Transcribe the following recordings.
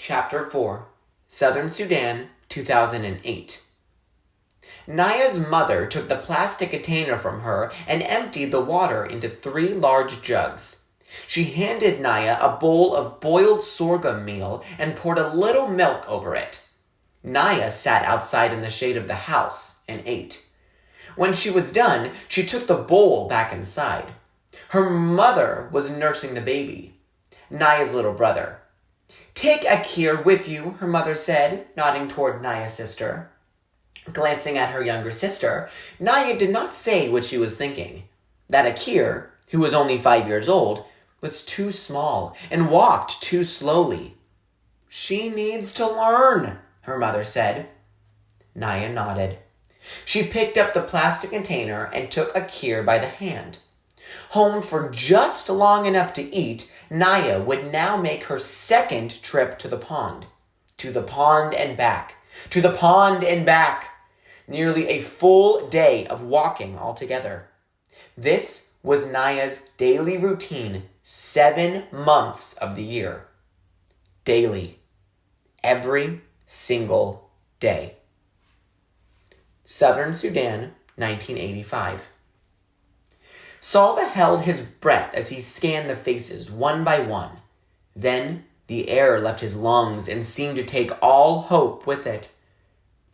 Chapter 4, Southern Sudan, 2008. Naya's mother took the plastic container from her and emptied the water into 3 large jugs. She handed Naya a bowl of boiled sorghum meal and poured a little milk over it. Naya sat outside in the shade of the house and ate. When she was done, she took the bowl back inside. Her mother was nursing the baby, Naya's little brother. "Take Akir with you," her mother said, nodding toward Naya's sister. Glancing at her younger sister, Naya did not say what she was thinking. That Akir, who was only 5 years old, was too small and walked too slowly. "She needs to learn," her mother said. Naya nodded. She picked up the plastic container and took Akir by the hand. Home for just long enough to eat, Naya would now make her second trip to the pond. To the pond and back. To the pond and back. Nearly a full day of walking altogether. This was Naya's daily routine 7 months of the year. Daily. Every single day. Southern Sudan, 1985. Salva held his breath as he scanned the faces one by one. Then the air left his lungs and seemed to take all hope with it.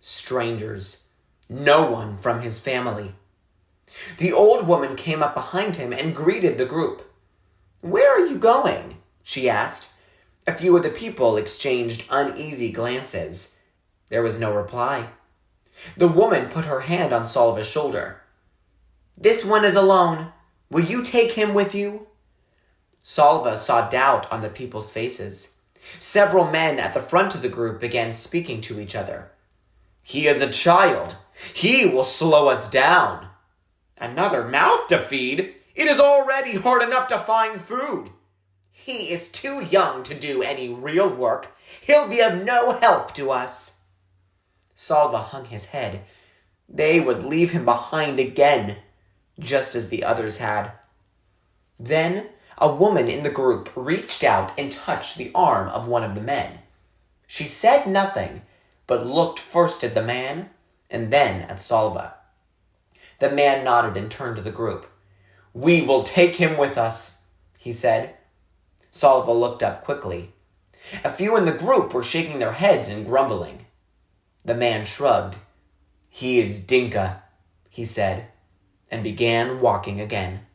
Strangers. No one from his family. The old woman came up behind him and greeted the group. "Where are you going?" she asked. A few of the people exchanged uneasy glances. There was no reply. The woman put her hand on Salva's shoulder. "This one is alone. Will you take him with you?" Salva saw doubt on the people's faces. Several men at the front of the group began speaking to each other. "He is a child. He will slow us down." "Another mouth to feed. It is already hard enough to find food." "He is too young to do any real work. He'll be of no help to us." Salva hung his head. They would leave him behind again, just as the others had. Then a woman in the group reached out and touched the arm of one of the men. She said nothing, but looked first at the man and then at Salva. The man nodded and turned to the group. "We will take him with us," he said. Salva looked up quickly. A few in the group were shaking their heads and grumbling. The man shrugged. "He is Dinka," he said, and began walking again.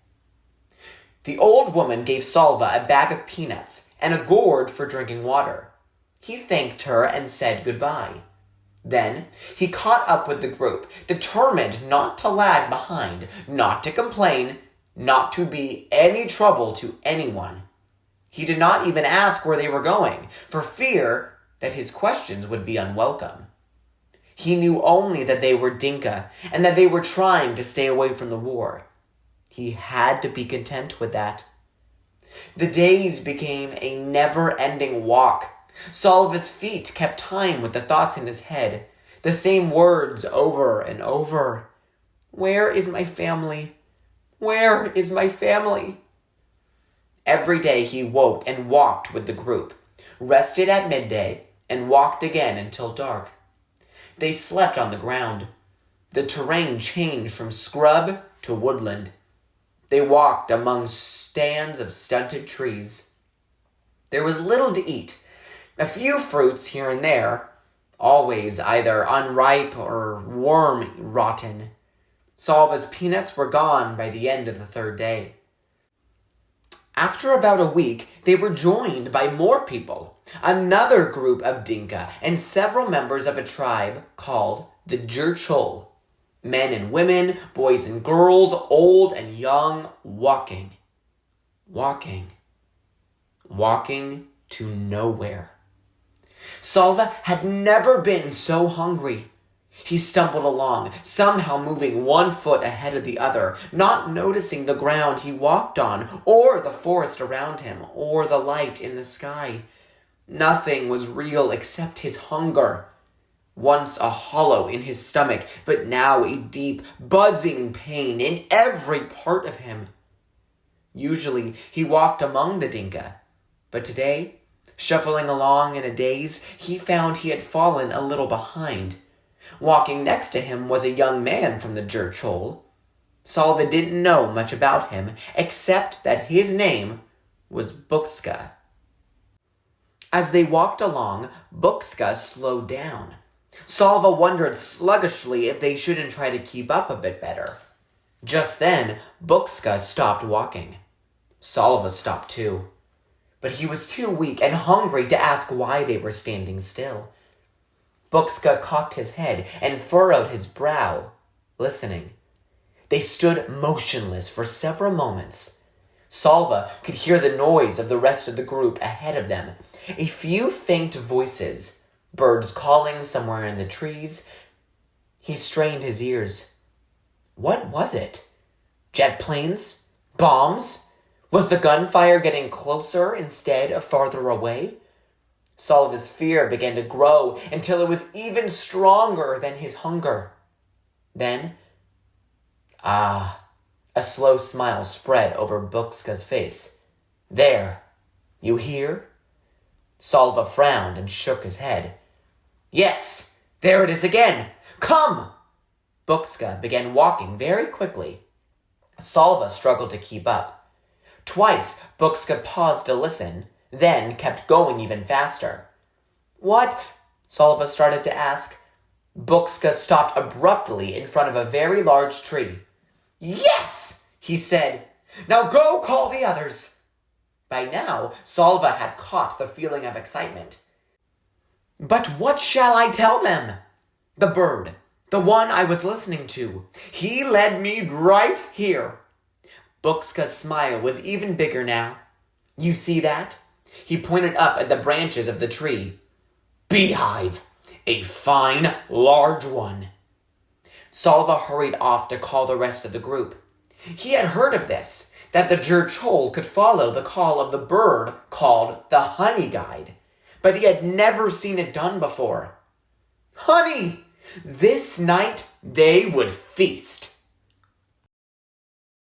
The old woman gave Salva a bag of peanuts and a gourd for drinking water. He thanked her and said goodbye. Then he caught up with the group, determined not to lag behind, not to complain, not to be any trouble to anyone. He did not even ask where they were going, for fear that his questions would be unwelcome. He knew only that they were Dinka and that they were trying to stay away from the war. He had to be content with that. The days became a never-ending walk. Salva's feet kept time with the thoughts in his head, the same words over and over. "Where is my family? Where is my family?" Every day he woke and walked with the group, rested at midday, and walked again until dark. They slept on the ground. The terrain changed from scrub to woodland. They walked among stands of stunted trees. There was little to eat. A few fruits here and there, always either unripe or worm-rotten. Salva's peanuts were gone by the end of the 3rd day. After about a week, they were joined by more people, another group of Dinka, and several members of a tribe called the Jurchul. Men and women, boys and girls, old and young, walking to nowhere. Salva had never been so hungry. He stumbled along, somehow moving one foot ahead of the other, not noticing the ground he walked on, or the forest around him, or the light in the sky. Nothing was real except his hunger. Once a hollow in his stomach, but now a deep, buzzing pain in every part of him. Usually he walked among the Dinka, but today Shuffling along in a daze, he found he had fallen a little behind. Walking next to him was a young man from the church hole. Solva didn't know much about him, except that his name was Bukska. As they walked along, Bukska slowed down. Solva wondered sluggishly if they shouldn't try to keep up a bit better. Just then, Bukska stopped walking. Solva stopped too. But he was too weak and hungry to ask why they were standing still. Bukska cocked his head and furrowed his brow, listening. They stood motionless for several moments. Solva could hear the noise of the rest of the group ahead of them. A few faint voices, birds calling somewhere in the trees. He strained his ears. What was it? Jet planes? Bombs? Was the gunfire getting closer instead of farther away? Solva's fear began to grow until it was even stronger than his hunger. Then, a slow smile spread over Bukska's face. There, you hear? Solva frowned and shook his head. Yes, there it is again. Come! Bukska began walking very quickly. Solva struggled to keep up. Twice, Bukska paused to listen, then kept going even faster. What? Solva started to ask. Bukska stopped abruptly in front of a very large tree. Yes, he said. Now go call the others. By now, Solva had caught the feeling of excitement. But what shall I tell them? The bird, the one I was listening to, he led me right here. Bukska's smile was even bigger now. You see that? He pointed up at the branches of the tree. Beehive, a fine, large one. Solva hurried off to call the rest of the group. He had heard of this, that the church hole could follow the call of the bird called the honey guide, but he had never seen it done before. Honey! This night they would feast.